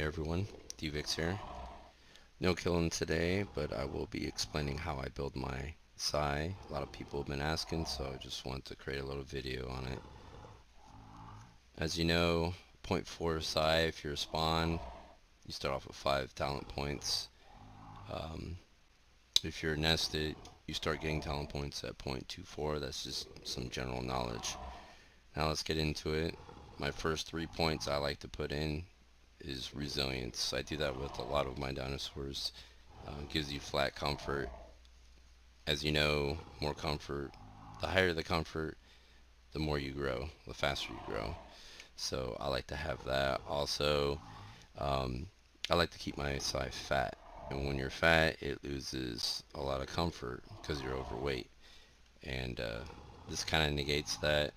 everyone, DVix here. No killing today, but I will be explaining how I build my Psi. A lot of people have been asking, so I just wanted to create a little video on it. As you know, zero point 0.4 Psi, if you're a spawn, you start off with 5 talent points. If you're nested, you start getting talent points at 0.24. That's just some general knowledge. Now let's get into it. My first 3 points I like to put in is resilience. I do that with a lot of my dinosaurs. Gives you flat comfort. As you know, more comfort. The higher the comfort, the more you grow, the faster you grow. So I like to have that. Also, I like to keep my Psi fat. And when you're fat, it loses a lot of comfort because you're overweight. And this kind of negates that.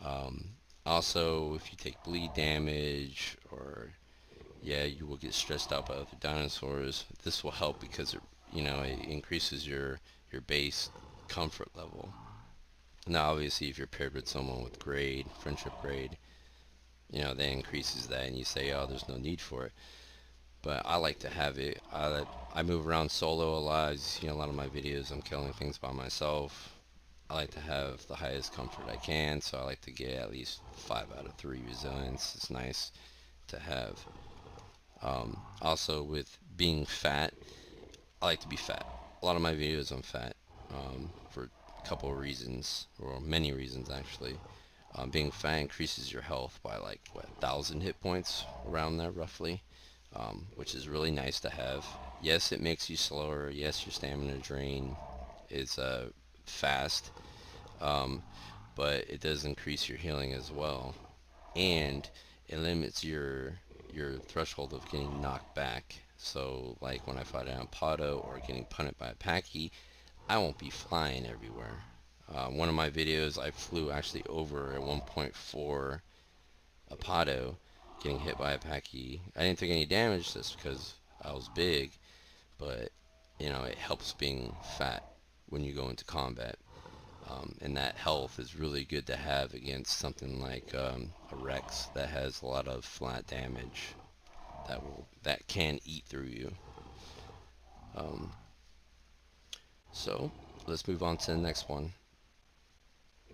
Um, Also, if you take bleed damage or you will get stressed out by other dinosaurs. This will help because it increases your base comfort level. Now, obviously, if you're paired with someone with grade, friendship grade, that increases that, and you say, oh, there's no need for it. But I like to have it. I move around solo a lot. As you see in a lot of my videos, I'm killing things by myself. I like to have the highest comfort I can, so I like to get at least 5 out of 3 resilience. It's nice to have. Also, with being fat, I like to be fat. A lot of my videos I'm fat for a couple of reasons, or many reasons actually. Being fat increases your health by like 1,000 hit points around there roughly, which is really nice to have. Yes, it makes you slower. Yes, your stamina drain is fast, um, but it does increase your healing as well, and it limits your threshold of getting knocked back. So like when I fight on Pado or getting punted by a Packy, I won't be flying everywhere. One of my videos, I flew actually over at 1.4 a Pado, getting hit by a Packy. I didn't take any damage just because I was big, but it helps being fat when you go into combat. And that health is really good to have against something like a Rex that has a lot of flat damage that can eat through you. Um, so let's move on to the next one.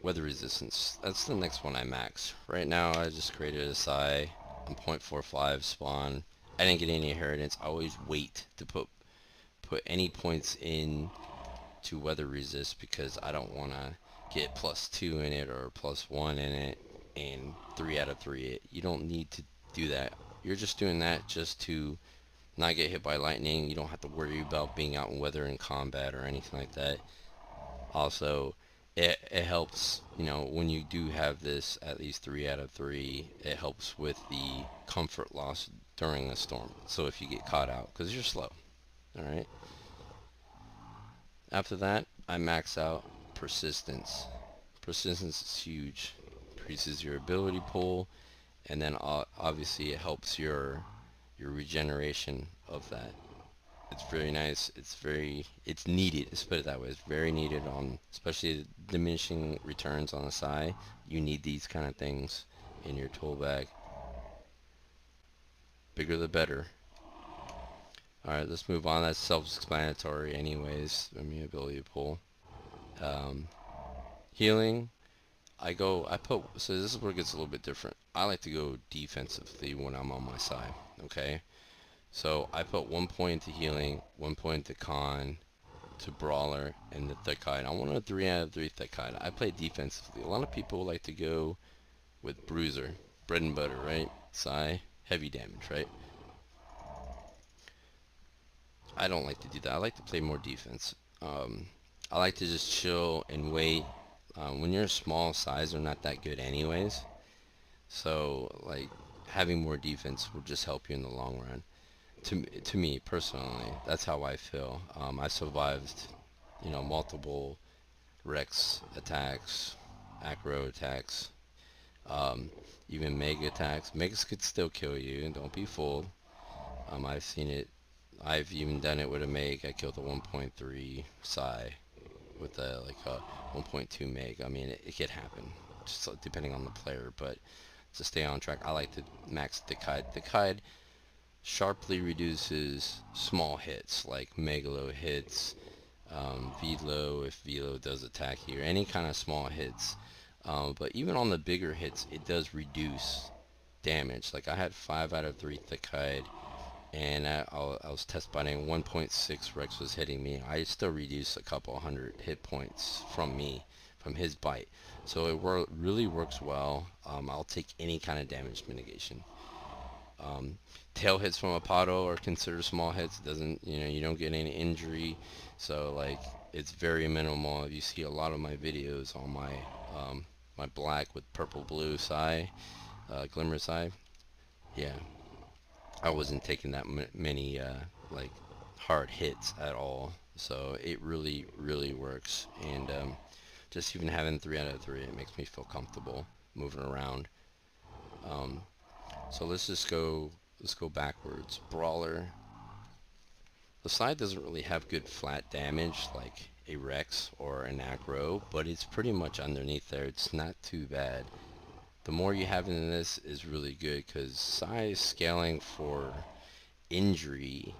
Weather resistance. That's the next one I max. Right now I just created a Psi. I'm 0.45 spawn. I didn't get any inheritance. I always wait to put any points in to weather resist because I don't want to get +2 in it or +1 in it and 3 out of 3 it. You don't need to do that. You're just doing that just to not get hit by lightning. You don't have to worry about being out in weather in combat or anything like that. Also, it helps, when you do have this at least 3 out of 3, it helps with the comfort loss during a storm. So if you get caught out, because you're slow. Alright. After that, I max out persistence. Persistence is huge. Increases your ability pool, and then obviously it helps your regeneration of that. It's very nice. It's needed. Let's put it that way. It's very needed on, especially diminishing returns on the side. You need these kind of things in your tool bag. Bigger the better. Alright, let's move on. That's self-explanatory anyways. Ability pool. Healing. So this is where it gets a little bit different. I like to go defensively when I'm on my side. Okay? So I put 1 point to healing, 1 point to con, to brawler, and the thick hide. I want a 3 out of 3 thick hide. I play defensively. A lot of people like to go with Bruiser, bread and butter, right? Psi, heavy damage, right? I don't like to do that. I like to play more defense. I like to just chill and wait. When you're a small size, they're not that good anyways. So like having more defense will just help you in the long run. To me personally, that's how I feel. I survived, multiple Rex attacks, acro attacks, um, even Mega attacks. Megas could still kill you. Don't be fooled. I've seen it. I've even done it with a Meg. I killed a 1.3 Psi with a 1.2 Meg. I mean, it could happen, just depending on the player. But to stay on track, I like to max Decide. Decide sharply reduces small hits like Megalo hits, Velo if Velo does attack you, or any kind of small hits. But even on the bigger hits, it does reduce damage. Like I had 5 out of 3 thick hide, and I was test biting 1.6. Rex was hitting me. I still reduced a couple hundred hit points from me, from his bite. So it really works well. I'll take any kind of damage mitigation. Um, Tail hits from a Apado are considered small hits. It doesn't, you don't get any injury. So like it's very minimal. If you see a lot of my videos on my black with purple blue Psy, Glimmer Psy, yeah, I wasn't taking that many like hard hits at all. So it really works. And just even having 3 out of 3, it makes me feel comfortable moving around. Um, so let's go backwards. Brawler. The side doesn't really have good flat damage like a Rex or an Acro, but it's pretty much underneath there. It's not too bad. The more you have in this is really good because size scaling for injury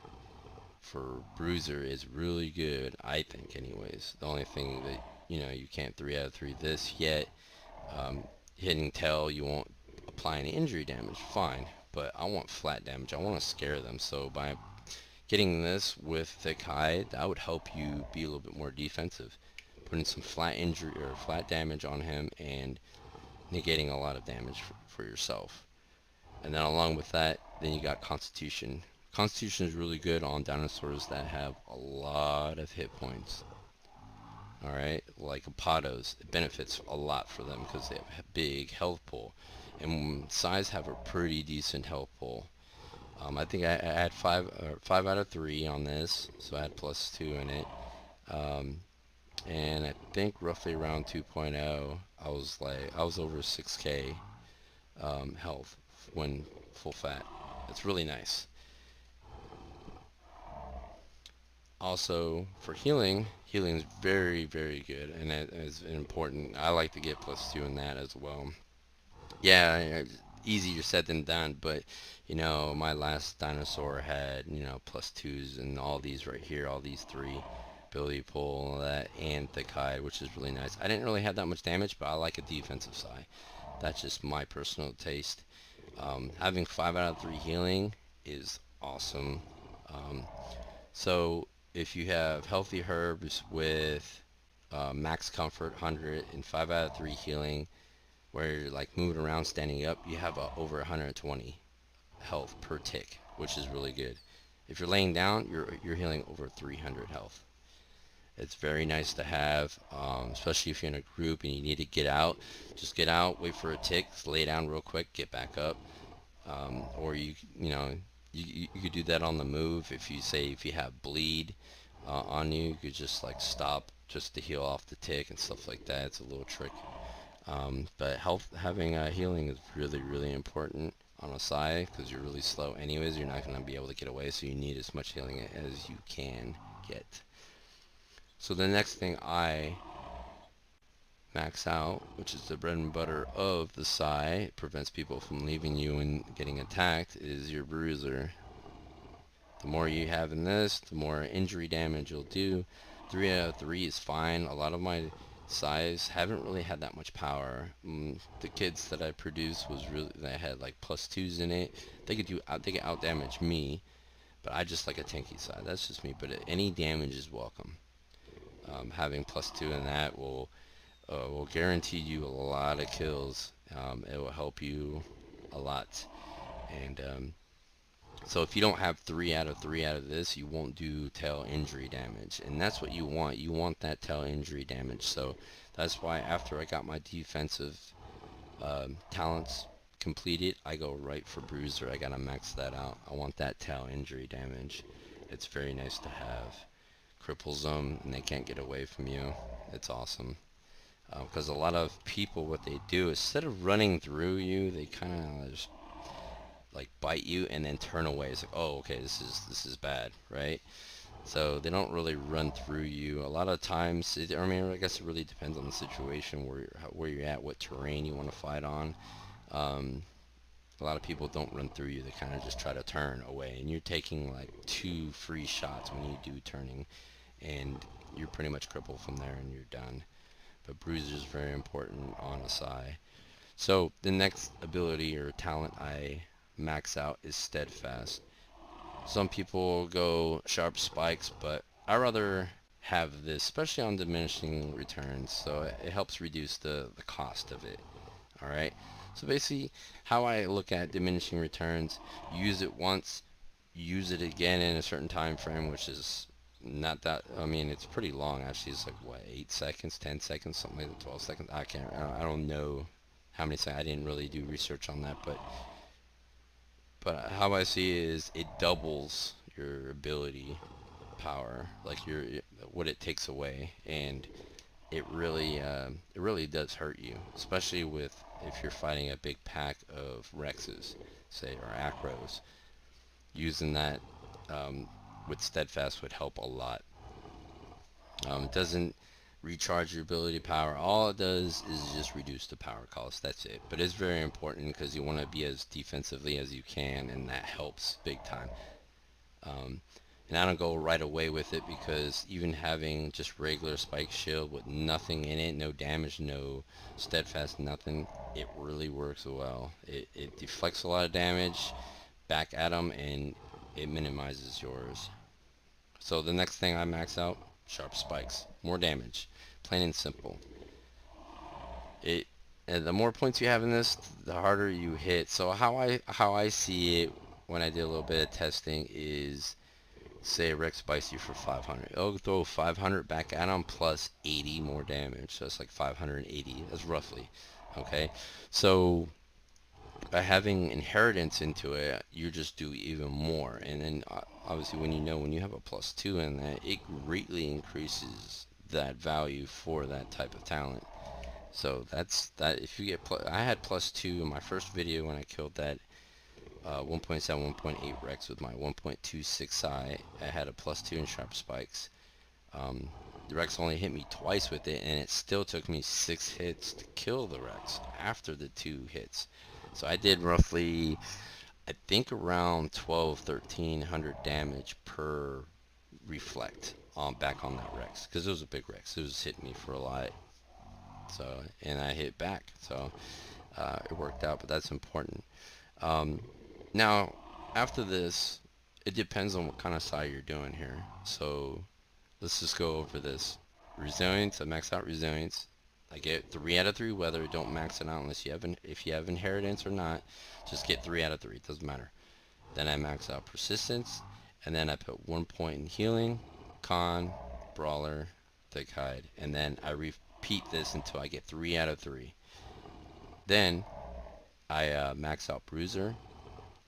for Bruiser is really good, I think anyways. The only thing that, you can't 3 out of 3 this yet. Um, Hitting tail, you won't apply any injury damage, fine. But I want flat damage. I want to scare them. So by getting this with thick hide, that would help you be a little bit more defensive. Putting some flat injury or flat damage on him and negating a lot of damage for yourself. And then along with that, then you got Constitution. Constitution is really good on dinosaurs that have a lot of hit points. Alright, like Apados, it benefits a lot for them because they have a big health pool. And size have a pretty decent health pool. I think I had 5 out of 3 on this, so I had +2 in it. And I think roughly around 2.0, I was over 6k health when full fat. It's really nice. Also, for healing is very good, and that is important. I like to get +2 in that as well. Yeah, easier said than done, but my last dinosaur had +2s and all these right here, all these 3, ability pull, all that, and thick hide, which is really nice. I didn't really have that much damage, but I like a defensive side. That's just my personal taste. Having 5 out of 3 healing is awesome. So if you have healthy herbs with max comfort 100 and 5 out of 3 healing, where you're like moving around, standing up, you have over 120 health per tick, which is really good. If you're laying down, you're healing over 300 health. It's very nice to have, especially if you're in a group and you need to get out. Just get out, wait for a tick, lay down real quick, get back up. Or you could do that on the move. If you have bleed on you, you could just like stop just to heal off the tick and stuff like that. It's a little trick. But having healing is really important on a side because you're really slow anyways. You're not going to be able to get away, so you need as much healing as you can get. So the next thing I max out, which is the bread and butter of the Psy, it prevents people from leaving you and getting attacked, is your Bruiser. The more you have in this, the more injury damage you'll do. 3 out of 3 is fine. A lot of my Psys haven't really had that much power. The kids that I produced they had like +2s in it. They could out damage me, but I just like a tanky side. That's just me. But any damage is welcome. Having +2 in that will guarantee you a lot of kills. It will help you a lot. And so if you don't have 3 out of 3 out of this, you won't do tail injury damage. And that's what you want. You want that tail injury damage. So that's why after I got my defensive talents completed, I go right for Bruiser. I gotta max that out. I want that tail injury damage. It's very nice to have. Cripples them and they can't get away from you. It's awesome. Because a lot of people, what they do, instead of running through you, they kind of just like bite you and then turn away. It's like, oh, okay, this is bad, right? So they don't really run through you. A lot of times, I guess it really depends on the situation, where you're at, what terrain you want to fight on. A lot of people don't run through you. They kind of just try to turn away, and you're taking like 2 free shots when you do turning, and you're pretty much crippled from there, and you're done. But Bruiser is very important on a Psy. So the next ability or talent I max out is Steadfast. Some people go sharp spikes, but I rather have this, especially on diminishing returns, so it helps reduce the cost of it. Alright, so basically how I look at diminishing returns: use it once, use it again in a certain time frame, which is not that, I mean, it's pretty long actually. It's like what, 8 seconds, 10 seconds, something like that, 12 seconds. I don't know how many seconds. I didn't really do research on that, but how I see it is it doubles your ability power, like your what it takes away, and it really does hurt you, especially with if you're fighting a big pack of Rexes, say, or Acros. Using that with Steadfast would help a lot. It doesn't recharge your ability power. All it does is just reduce the power cost. That's it. But it's very important because you want to be as defensively as you can, and that helps big time. Um, and I don't go right away with it because even having just regular spike shield with nothing in it, no damage, no steadfast, nothing, it really works well. It deflects a lot of damage back at them, and it minimizes yours. So the next thing I max out, sharp spikes, more damage, plain and simple. It and the more points you have in this, the harder you hit. So how I see it when I did a little bit of testing is, say Rex bites you for 500. It'll throw 500 back at him plus 80 more damage. So that's like 580. That's roughly. Okay. So by having inheritance into it, you just do even more. And then obviously when you have a +2 in that, it greatly increases that value for that type of talent. So that's that. If you get I had +2 in my first video when I killed that 1.7, 1.8 Rex with my 1.26 Psi. I had a +2 in sharp spikes. Um, the Rex only hit me twice with it, and it still took me 6 hits to kill the Rex after the 2 hits. So I did roughly, I think, around 12, 1300 damage per reflect back on that Rex, because it was a big Rex. It was hitting me for a lot. So, and I hit back, so it worked out. But that's important. Um, Now, after this, it depends on what kind of Psi you're doing here. So let's just go over this. Resilience, I max out resilience. I get 3 out of 3 weather. Don't max it out unless you have if you have inheritance or not. Just get 3 out of 3. It doesn't matter. Then I max out persistence, and then I put 1 point in healing, con, brawler, thick hide, and then I repeat this until I get 3 out of 3. Then I max out bruiser,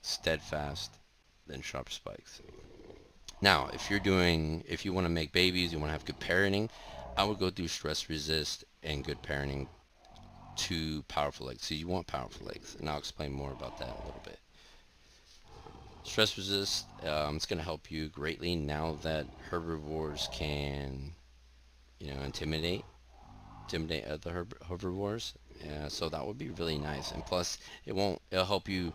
steadfast, then sharp spikes. Now, if you want to make babies, you want to have good parenting, I would go through stress resist and good parenting to powerful legs. So you want powerful legs, and I'll explain more about that in a little bit. Stress resist, it's going to help you greatly now that herbivores can, intimidate other herbivores. So that would be really nice, and plus it'll help you.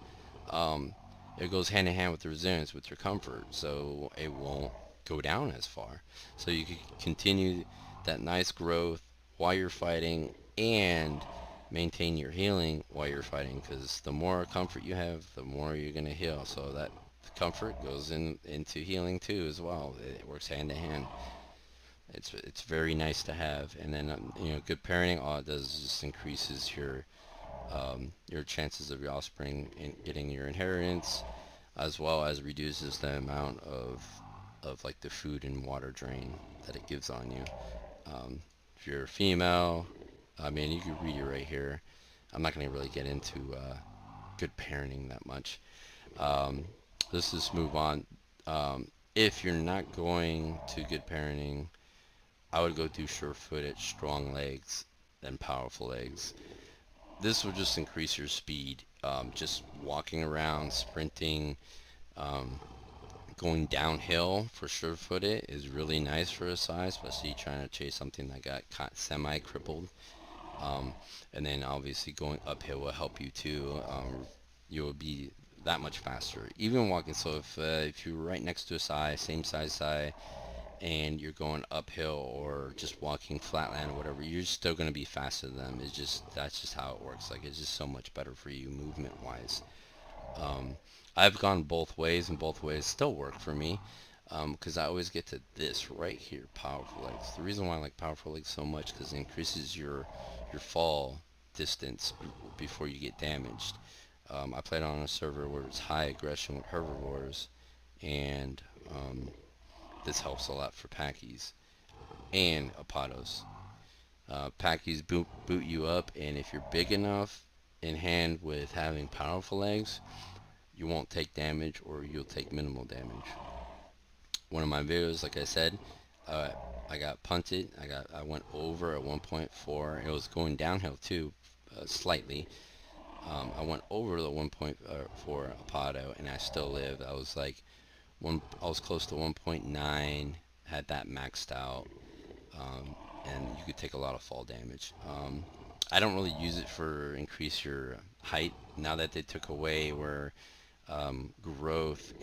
It goes hand in hand with the resilience with your comfort, so it won't go down as far. So you can continue that nice growth while you're fighting, and maintain your healing while you're fighting, because the more comfort you have, the more you're going to heal. So that comfort goes into healing too as well. It works hand in hand. It's very nice to have. And then good parenting, all it does is just increases your chances of your offspring in getting your inheritance, as well as reduces the amount of like the food and water drain that it gives on you. If you're a female, I mean, you can read it right here. I'm not going to really get into good parenting that much. Let's just move on. If you're not going to good parenting, I would go through sure-footed, strong legs, then powerful legs. This will just increase your speed. Just walking around, sprinting, um, going downhill for sure-footed is really nice for a Psi, especially trying to chase something that got semi-crippled. And then obviously going uphill will help you too. you'll be that much faster. Even walking, so if you're right next to a side, same size side, and you're going uphill or just walking flatland or whatever, you're still going to be faster than them. It's just that's just how it works. Like it's just so much better for you movement wise. Um, I've gone both ways, and both ways still work for me because I always get to this right here, powerful legs. The reason why I like powerful legs so much because it increases your fall distance before you get damaged. I played on a server where it's high aggression with herbivores, and this helps a lot for packies and apados. Packies boot you up, and if you're big enough in hand with having powerful legs, you won't take damage or you'll take minimal damage. One of my videos, like I said, uh, I got punted. I went over at 1.4. It was going downhill too, slightly. I went over the 1.4 Apado and I still lived. I was like I was close to 1.9. Had that maxed out, um, and you could take a lot of fall damage. I don't really use it for increase your height. Now that they took away where growth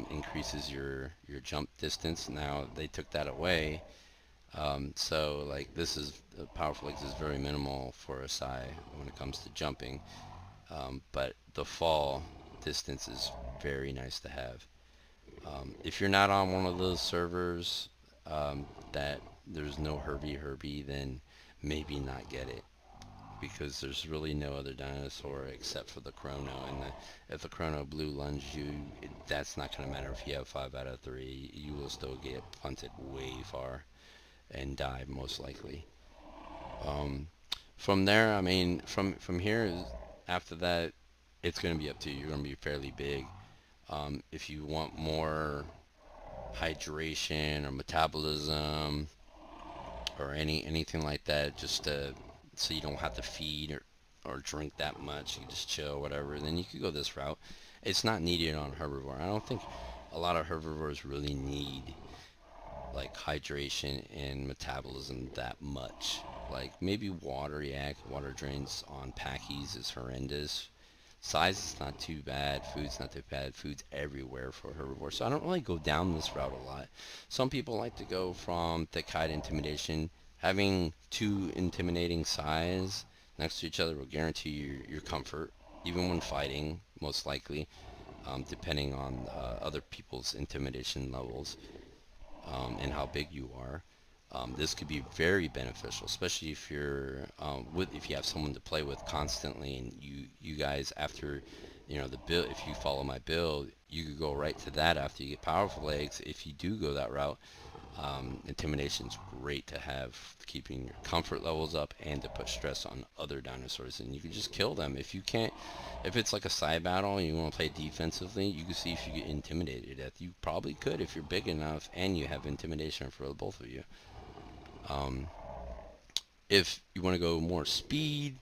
increases your jump distance. Now they took that away, so like this is powerful legs is very minimal for a Psy when it comes to jumping, but the fall distance is very nice to have. If you're not on one of those servers that there's no Herbie, then maybe not get it because there's really no other dinosaur except for the Chrono. And if the Chrono blue lunged you, that's not going to matter if you have 5 out of 3. You will still get punted way far and die most likely. Um, from there, I mean, from here, after that, it's going to be up to you. You're going to be fairly big. If you want more hydration or metabolism or anything like that, just so you don't have to feed or drink that much. You just chill, whatever. Then you could go this route. It's not needed on herbivore. I don't think a lot of herbivores really need like hydration and metabolism that much. Like maybe water, yeah, water drains on packies is horrendous. Size is not too bad. Food's not too bad. Food's everywhere for herbivore. So I don't really go down this route a lot. Some people like to go from thick hide intimidation. Having two intimidating size next to each other will guarantee your comfort, even when fighting, most likely, depending on other people's intimidation levels and how big you are. This could be very beneficial, especially if you're if you have someone to play with constantly, and you guys after the build. If you follow my build, you could go right to that after you get powerful legs. If you do go that route, intimidation's great to have, keeping your comfort levels up and to put stress on other dinosaurs, and you can just kill them. If you can't, if it's like a side battle and you want to play defensively, you can see if you get intimidated to death. You probably could if you're big enough and you have intimidation for both of you. Um, if you want to go more speed,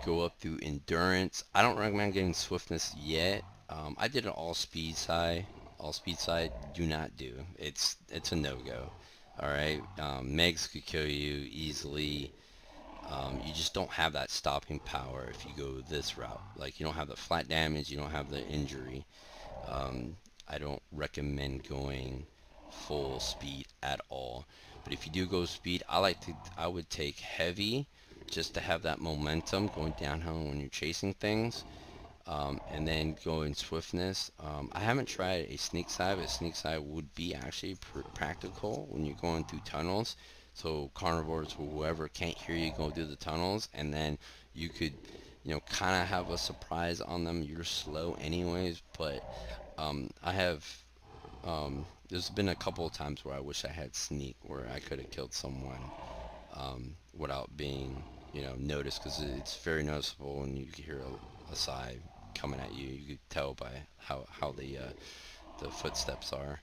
go up through endurance. I don't recommend getting swiftness yet. I did an all speed side. All speed side, do not do. It's a no go. All right, Megs could kill you easily. You just don't have that stopping power if you go this route. Like you don't have the flat damage, you don't have the injury. Um, I don't recommend going full speed at all. But if you do go speed, I would take heavy just to have that momentum going downhill when you're chasing things. And then go in swiftness. I haven't tried a sneak side, but a sneak side would be actually practical when you're going through tunnels. So carnivores or whoever can't hear you go through the tunnels, and then you could, kind of have a surprise on them. You're slow anyways, but I have. There's been a couple of times where I wish I had sneak, where I could have killed someone without being, noticed, because it's very noticeable when you hear a sigh coming at you. You could tell by how the footsteps are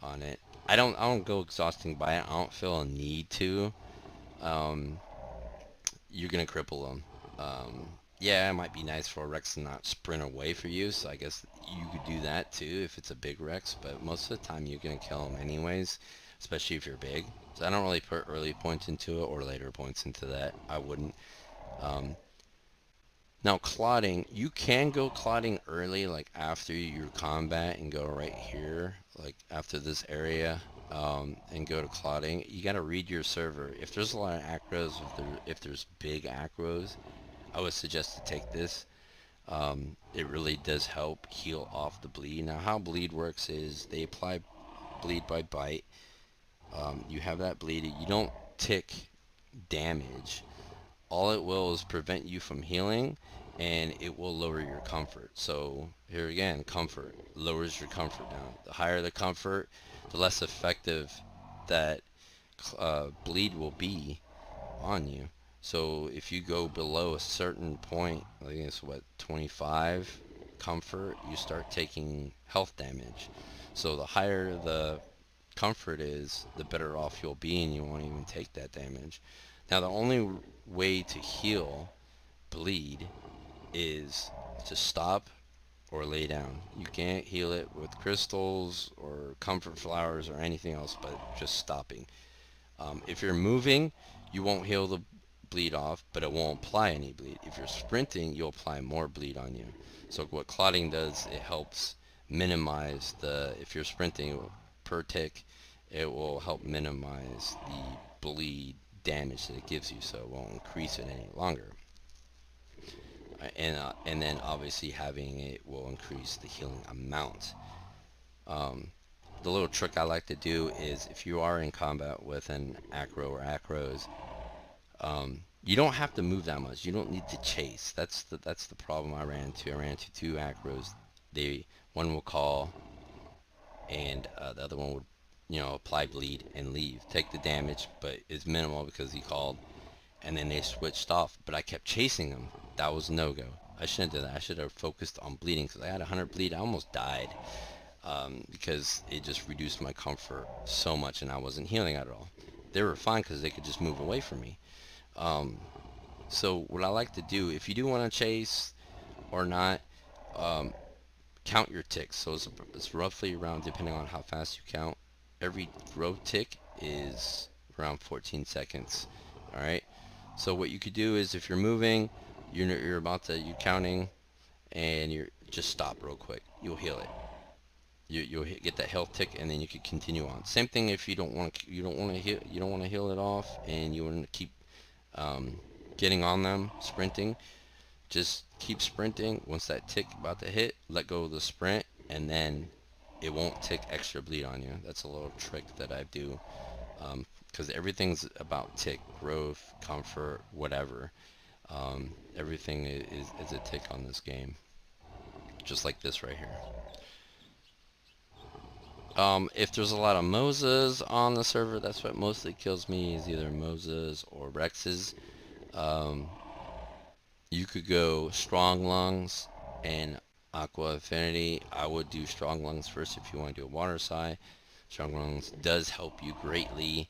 on it. I don't go exhausting by it. I don't feel a need to. Um, you're gonna cripple them. Yeah, it might be nice for a Rex to not sprint away for you, so I guess you could do that too if it's a big Rex, but most of the time you're gonna kill them anyways, especially if you're big. So I don't really put early points into it or later points into that. I wouldn't. Um, Now clotting, you can go clotting early, like after your combat, and go right here, like after this area, and go to clotting. You gotta read your server. If there's a lot of acros, if there's big acros, I would suggest to take this. It really does help heal off the bleed. Now how bleed works is they apply bleed by bite. You have that bleed. You don't tick damage. All it will is prevent you from healing, and it will lower your comfort. So here again, comfort lowers your comfort down. The higher the comfort, the less effective that bleed will be on you. So if you go below a certain point, I think it's what, 25 comfort, you start taking health damage. So the higher the comfort is, the better off you'll be, and you won't even take that damage. Now the only way to heal bleed is to stop or lay down. You can't heal it with crystals or comfort flowers or anything else but just stopping. If you're moving, you won't heal the bleed off, but it won't apply any bleed. If you're sprinting, you'll apply more bleed on you. So what clotting does, it helps minimize the, if you're sprinting per tick, it will help minimize the bleed damage that it gives you, so it won't increase it any longer. And then obviously having it will increase the healing amount. The little trick I like to do is if you are in combat with an acro or acros, you don't have to move that much. You don't need to chase. That's the problem I ran into. I ran into two acros. One will call, and the other one would, apply bleed and leave, take the damage, but it's minimal because he called, and then they switched off. But I kept chasing them. That was no go. I shouldn't have done that. I should have focused on bleeding because I had 100 bleed. I almost died because it just reduced my comfort so much, and I wasn't healing at all. They were fine because they could just move away from me. Um, so what I like to do, if you do want to chase or not, um, count your ticks. So it's roughly around, depending on how fast you count, every growth tick is around 14 seconds. All right. So what you could do is if you're moving, you're counting, and you're just stop real quick. You'll heal it. You'll get that health tick, and then you can continue on. Same thing if you don't want to heal it off, and you want to keep um, getting on them, sprinting. Just keep sprinting. Once that tick about to hit, let go of the sprint, and then it won't tick extra bleed on you. That's a little trick that I do, because everything's about tick growth, comfort, whatever. Everything is a tick on this game, just like this right here. If there's a lot of Moses on the server, that's what mostly kills me, is either Moses or Rexes. Um, you could go Strong Lungs and Aqua Affinity. I would do Strong Lungs first if you want to do a water sigh. Strong Lungs does help you greatly.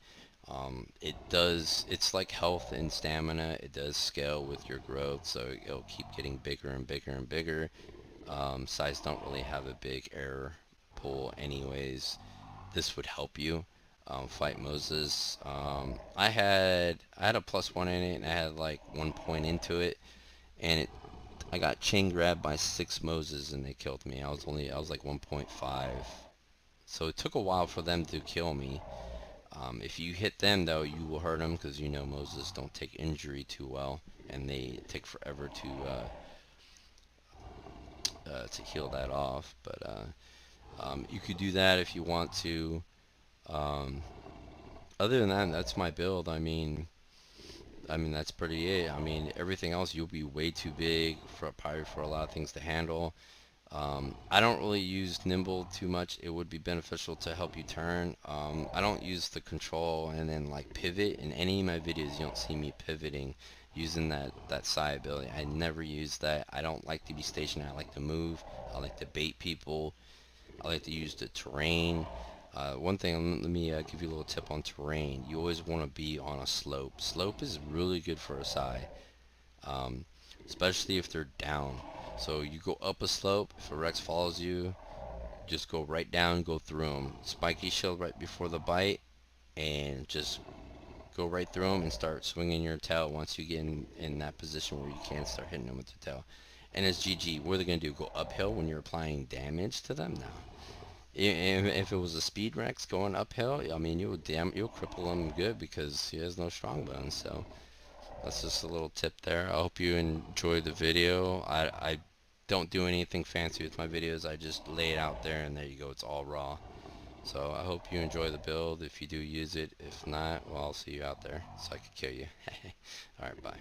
It's like health and stamina. It does scale with your growth, so it'll keep getting bigger and bigger and bigger. Size don't really have a big error pool anyways. This would help you fight Moses. I had a +1 in it, and I had like 1 point into it, and I got chain grabbed by 6 Moses, and they killed me. I was like 1.5, so it took a while for them to kill me. If you hit them though, you will hurt them because Moses don't take injury too well, and they take forever to heal that off. But you could do that if you want to. Um, Other than that, that's my build. I mean that's pretty it. I mean everything else you'll be way too big for probably for a lot of things to handle. I don't really use nimble too much. It would be beneficial to help you turn. I don't use the control and then like pivot in any of my videos. You don't see me pivoting using that side ability. I never use that. I don't like to be stationary. I like to move. I like to bait people. I like to use the terrain. One thing, let me give you a little tip on terrain. You always want to be on a slope. Slope is really good for a Psy, um, especially if they're down. So you go up a slope. If a Rex follows you, just go right down, go through them. Spiky shield right before the bite, and just go right through them and start swinging your tail once you get in that position where you can start hitting them with the tail. And it's GG. What are they going to do? Go uphill when you're applying damage to them? No. If it was a speed Rex going uphill, I mean, you'll cripple him good because he has no strong bones. So that's just a little tip there. I hope you enjoyed the video. I don't do anything fancy with my videos. I just lay it out there and there you go. It's all raw. So I hope you enjoy the build if you do use it. If not, well, I'll see you out there so I can kill you. Alright, bye.